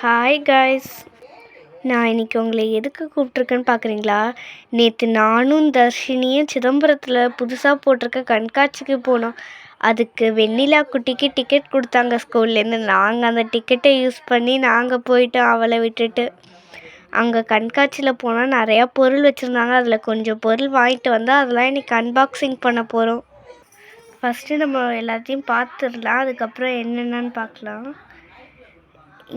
Hi guys. நான் இன்னைக்கு உங்களை எதுக்கு கூப்பிட்ருக்கேன்னு பார்க்குறீங்களா? நேற்று நானும் தர்ஷினியும் சிதம்பரத்தில் புதுசாக போட்டிருக்க கண்காட்சிக்கு போனோம். அதுக்கு வெண்ணிலா குட்டிக்கு டிக்கெட் கொடுத்தாங்க ஸ்கூல்லேருந்து. நாங்கள் அந்த டிக்கெட்டை யூஸ் பண்ணி நாங்கள் போயிட்டோம் அவளை விட்டுட்டு. அங்கே கண்காட்சியில் போனால் நிறையா பொருள் வச்சுருந்தாங்க. அதில் கொஞ்சம் பொருள் வாங்கிட்டு வந்தால் அதெல்லாம் இன்றைக்கி அன்பாக்சிங் பண்ண போகிறோம். ஃபஸ்ட்டு நம்ம எல்லாத்தையும் பார்த்துடலாம், அதுக்கப்புறம் என்னென்னு பார்க்கலாம்.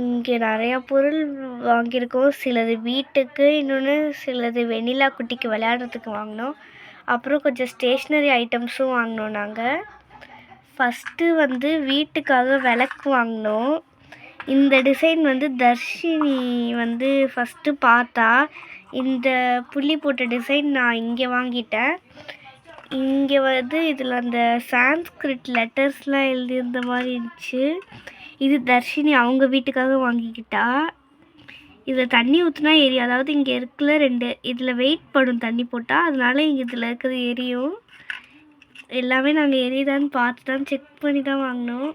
இங்கே நிறையா பொருள் வாங்கியிருக்கோம். சிலது வீட்டுக்கு, இன்னொன்று சிலது வெண்ணிலா குட்டிக்கு விளையாடுறதுக்கு வாங்கினோம். அப்புறம் கொஞ்சம் ஸ்டேஷ்னரி ஐட்டம்ஸும் வாங்கினோம். நாங்கள் ஃபஸ்ட்டு வீட்டுக்காக விளக்கு வாங்கினோம். இந்த டிசைன் தர்ஷினி ஃபஸ்ட்டு பார்த்தா. இந்த புள்ளி போட்ட டிசைன் நான் இங்கே வாங்கிட்டேன். இங்கே இதில் அந்த சான்ஸ்கிரிட் லெட்டர்ஸ்லாம் எழுதியிருந்த மாதிரி இருந்துச்சு. இது தர்ஷினி அவங்க வீட்டுக்காக வாங்கிக்கிட்டா. இதில் தண்ணி ஊற்றினா எரியும். அதாவது இங்கே இருக்குல்ல 2 இதில் வெயிட் படும் தண்ணி போட்டால், அதனால இங்கே இதில் இருக்கிறது எரியும். எல்லாமே நாங்கள் எரியுதான்னு பார்த்து தான் செக் பண்ணி தான் வாங்கினோம்.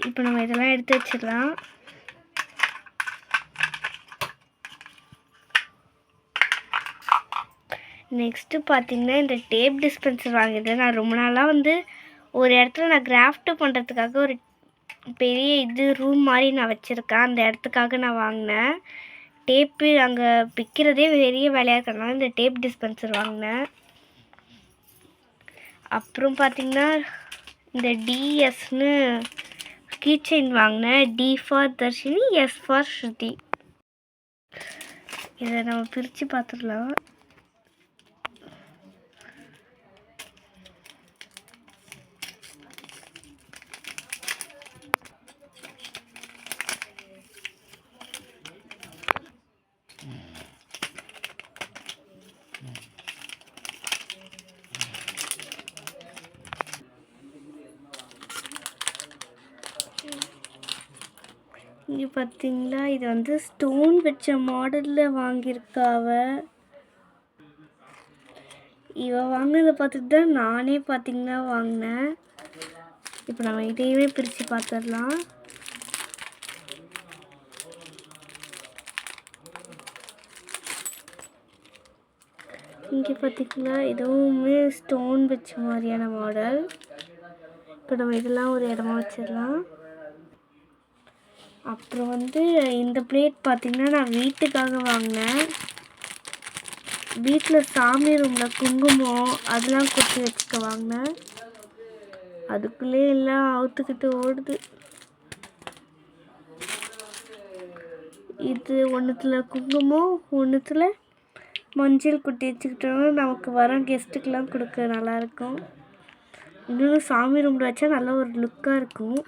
இப்போ நம்ம இதெல்லாம் எடுத்து வச்சிடலாம். நெக்ஸ்ட்டு பார்த்திங்கன்னா இந்த டேப் டிஸ்பென்சர் வாங்கியிருந்தேன். நான் ரொம்ப நாளாக ஒரு இடத்துல நான் கிராஃப்ட்டு பண்ணுறதுக்காக ஒரு பெரிய ரூம் மாதிரி நான் வச்சுருக்கேன். அந்த இடத்துக்காக நான் வாங்கினேன். டேப்பு அங்கே விற்கிறதே பெரிய வேலையாக இருக்கிறதுனால இந்த டேப் டிஸ்பென்சர் வாங்கினேன். அப்புறம் பார்த்திங்கன்னா இந்த டிஎஸ்னு கீச்செயின் வாங்கினேன். D for Darshini, S for Shruti. இதை நம்ம பிரித்து பார்த்துடலாம். இங்கே பார்த்தீங்களா, இது ஸ்டோன் வச்ச மாடலில் வாங்கியிருக்காவ. வாங்கினதை பார்த்துட்டு தான் நானே பார்த்திங்கன்னா வாங்கினேன். இப்போ நம்ம இதையுமே பிரித்து பார்த்துடலாம். இங்கே பார்த்திங்களா, இதுவுமே ஸ்டோன் வச்ச மாதிரியான மாடல். இப்போ நம்ம இதெல்லாம் ஒரு இடமா வச்சிடலாம். அப்புறம் இந்த பிளேட் பார்த்திங்கன்னா நான் வீட்டுக்காக வாங்கினேன். வீட்டில் சாமி ரூமில் குங்குமம் அதெல்லாம் கொட்டி வச்சுக்க வாங்கினேன். அதுக்குள்ளே எல்லாம் அவுத்துக்கிட்டு ஓடுது. இது ஒன்றுத்தில் குங்குமம், ஒன்றுத்தில் மஞ்சள் கொட்டி வச்சுக்கிட்டோம்னா நமக்கு வர கெஸ்ட்டுக்கெலாம் கொடுக்க நல்லாயிருக்கும். இன்னும் சாமி ரூமில் வச்சா நல்ல ஒரு லுக்காக இருக்கும்.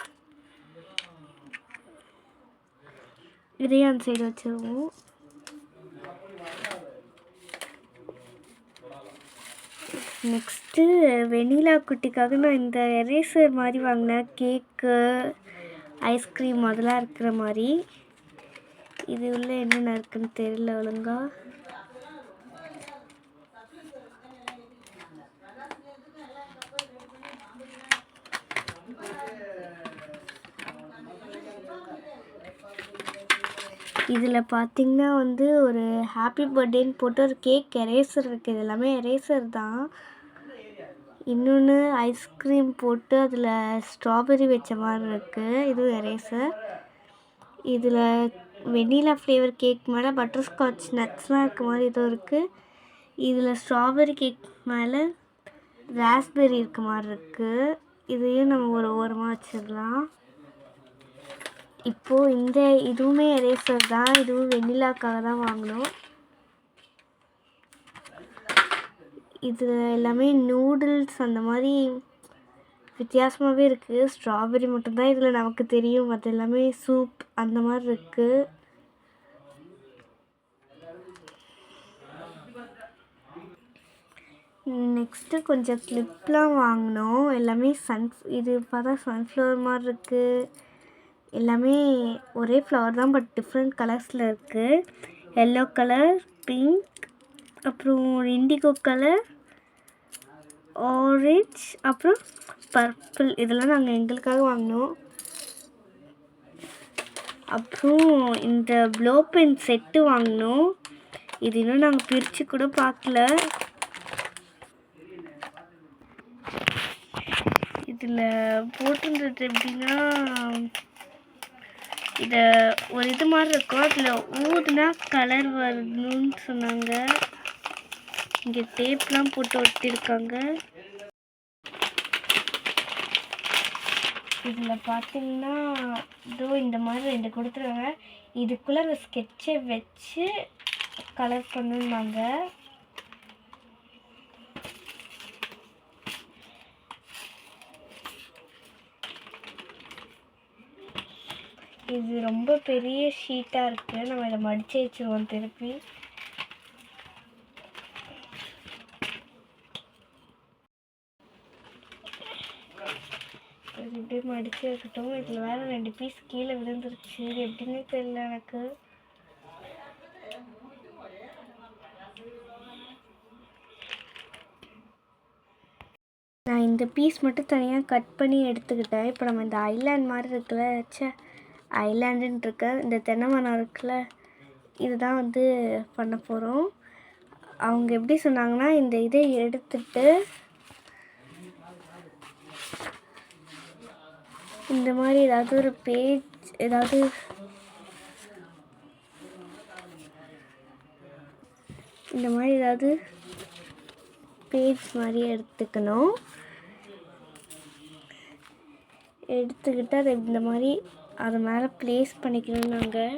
இதையும் அந்த சைடு வச்சுருவோம். நெக்ஸ்ட்டு வெண்ணிலா குட்டிக்காக நான் இந்த எரேசர் மாதிரி வாங்கினேன். கேக்கு, ஐஸ்கிரீம் அதெல்லாம் இருக்கிற மாதிரி. இது உள்ள என்னென்ன இருக்குன்னு தெரியல ஒழுங்கா. இதில் பார்த்திங்கன்னா ஒரு ஹாப்பி பர்த்டேன்னு போட்டு ஒரு கேக் எரேசர் இருக்குது. இது எல்லாமே எரேசர் தான். இன்னொன்று ஐஸ்கிரீம் போட்டு அதில் ஸ்ட்ராபெரி வச்ச மாதிரி இருக்குது. இதுவும் எரேசர். இதில் வெண்ணிலா ஃப்ளேவர் கேக் மேலே பட்டர்ஸ்காட்ச் நட்ஸ்லாம் இருக்க மாதிரி இதுவும் இருக்குது. இதில் ஸ்ட்ராபெரி கேக் மேலே ராஸ்பெரி இருக்க மாதிரி இருக்குது. இதையும் நம்ம ஒரு ஓரமாக வச்சிடலாம். இப்போது இதுவுமே எரேசர் தான். இதுவும் வெண்ணிலாக்காக தான் வாங்கினோம். இது எல்லாமே நூடுல்ஸ் அந்த மாதிரி வித்தியாசமாகவே இருக்குது. ஸ்ட்ராபெரி மட்டும்தான் இதில் நமக்கு தெரியும். மற்ற எல்லாமே சூப் அந்த மாதிரி இருக்குது. நெக்ஸ்ட்டு கொஞ்சம் கிளிப்லாம் வாங்கினோம். எல்லாமே இது பார்த்தா சன்ஃப்ளவர் மாதிரி இருக்குது. எல்லாமே ஒரே ஃப்ளவர் தான், பட் டிஃப்ரெண்ட் கலர்ஸில் இருக்குது. எல்லோ கலர், பிங்க், அப்புறம் இண்டிகோ கலர், ஆரஞ்ச், அப்புறம் பர்பிள் இதெல்லாம் நாங்கள் எங்களுக்காக வாங்கினோம். அப்புறம் இந்த ப்ளோ பென் செட்டு வாங்கினோம். இது இன்னும் நாங்கள் பிரித்து கூட பார்க்கல. இதில் போட்டிருந்தது எப்படின்னா, இதை ஒரு இது மாதிரி இருக்கும், அதில் ஊதுனா கலர் வரணும்னு சொன்னாங்க. இங்கே டேப்லாம் போட்டு ஒட்டியிருக்காங்க. இதில் பார்த்தீங்கன்னா இதோ இந்த மாதிரி 2 கொடுத்துருவாங்க. இதுக்குள்ளே அந்த ஸ்கெட்சை வச்சு கலர் பண்ணுவாங்க. இது ரொம்ப பெரிய ஷீட்டாக இருக்குது. நம்ம இதை மடித்து வச்சுருவோம் திருப்பி. இது இப்படியே மடித்து வைக்கட்டும். இதில் வேறு 2 பீஸ் கீழே விழுந்துருச்சு. இது எப்படின்னே தெரியல எனக்கு. நான் இந்த பீஸ் மட்டும் தனியாக கட் பண்ணி எடுத்துக்கிட்டேன். இப்போ நம்ம இந்த ஐலாண்ட் மாதிரி இருக்குல்ல, ஐலாண்டுன்னு இருக்க இந்த தென்னை மரம் இருக்குல்ல, இதுதான் வந்து பண்ண போகிறோம். அவங்க எப்படி சொன்னாங்கன்னா, இந்த இதை எடுத்துட்டு இந்த மாதிரி ஏதாவது ஒரு பேஜ், ஏதாவது இந்த மாதிரி ஏதாவது பேஜ் மாதிரி எடுத்துக்கணும். எடுத்துக்கிட்டு அதை இந்த மாதிரி அது மேலே ப்ளேஸ் பண்ணிக்கணும். நாங்கள்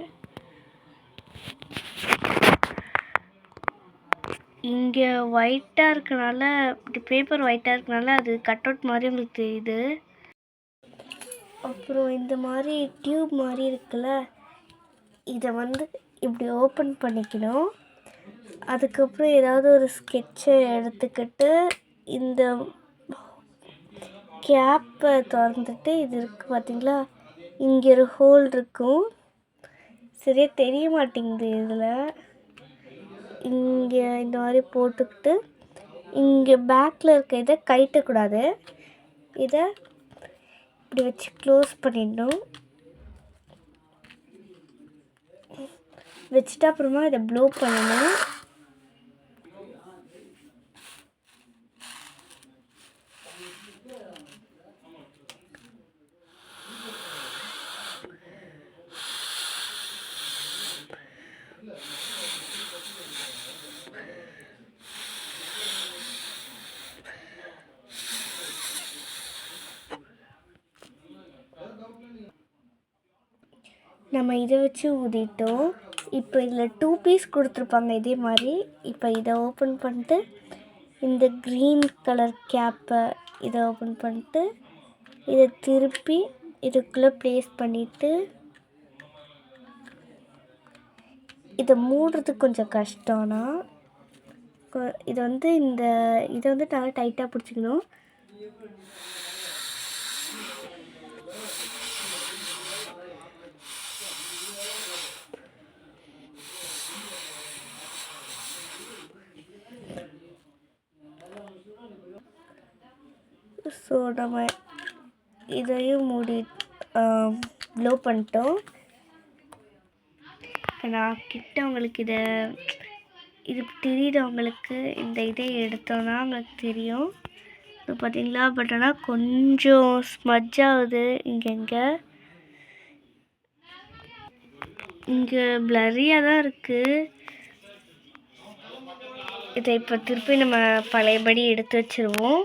இங்கே ஒயிட்டாக இருக்கனால, இப்படி பேப்பர் ஒயிட்டாக இருக்கனால அது கட் அவுட் மாதிரி உங்களுக்கு தெரியுது. அப்புறம் இந்த மாதிரி டியூப் மாதிரி இருக்குல்ல, இதை வந்து இப்படி ஓப்பன் பண்ணிக்கணும். அதுக்கப்புறம் ஏதாவது ஒரு ஸ்கெட்சை எடுத்துக்கிட்டு இந்த கேப்பை திறந்துட்டு, இது இருக்குது பார்த்தீங்களா, இங்கே ஒரு ஹோல் இருக்கும், சரியாக தெரிய மாட்டேங்குது. இதில் இங்கே இந்த மாதிரி போட்டுக்கிட்டு இங்கே பேக்கில் இருக்க இதை கழட்டக்கூடாது. இதை இப்படி வச்சு க்ளோஸ் பண்ணிடணும். வச்சுட்டு அப்புறமா இதை ப்ளோ பண்ணணும். நம்ம இதை வச்சு ஊதிட்டோம். இப்போ இதில் 2 பீஸ் கொடுத்துருப்பாங்க இதே மாதிரி. இப்போ இதை ஓப்பன் பண்ணிட்டு இந்த க்ரீன் கலர் கேப்பை இதை ஓப்பன் பண்ணிட்டு இதை திருப்பி இதுக்குள்ளே ப்ளேஸ் பண்ணிவிட்டு, இதை மூடுறதுக்கு கொஞ்சம் கஷ்டம்னா இதை வந்து இதை வந்து நல்லா டைட்டாக பிடிச்சிக்கணும். ஸோ நம்ம இதையும் மூடி ப்ளோ பண்ணிட்டோம். இப்போ நான் கிட்ட உங்களுக்கு இது தெரியுது. அவங்களுக்கு இந்த இதை எடுத்தோன்னா அவங்களுக்கு தெரியும். இப்போ பார்த்தீங்களா, பட் ஆனால் கொஞ்சம் ஸ்மஜ் ஆகுது. இங்கே ப்ளரியாக தான் இருக்குது. இதை இப்போ திருப்பி நம்ம பழையபடி எடுத்து வச்சுருவோம்.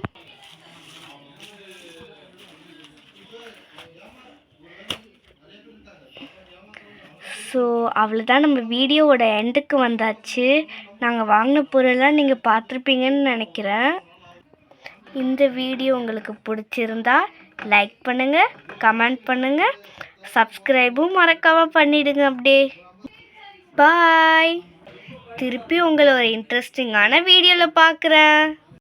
ஸோ அவ்வளோதான், நம்ம வீடியோவோட எண்டுக்கு வந்தாச்சு. நாங்கள் வாங்கின பொருளெலாம் நீங்கள் பார்த்துருப்பீங்கன்னு நினைக்கிறேன். இந்த வீடியோ உங்களுக்கு பிடிச்சிருந்தா லைக் பண்ணுங்கள், கமெண்ட் பண்ணுங்கள், சப்ஸ்கிரைபும் மறக்காமல் பண்ணிவிடுங்க. அப்படியே பாய். திருப்பி உங்களை ஒரு இன்ட்ரெஸ்டிங்கான வீடியோவில் பார்க்குறேன்.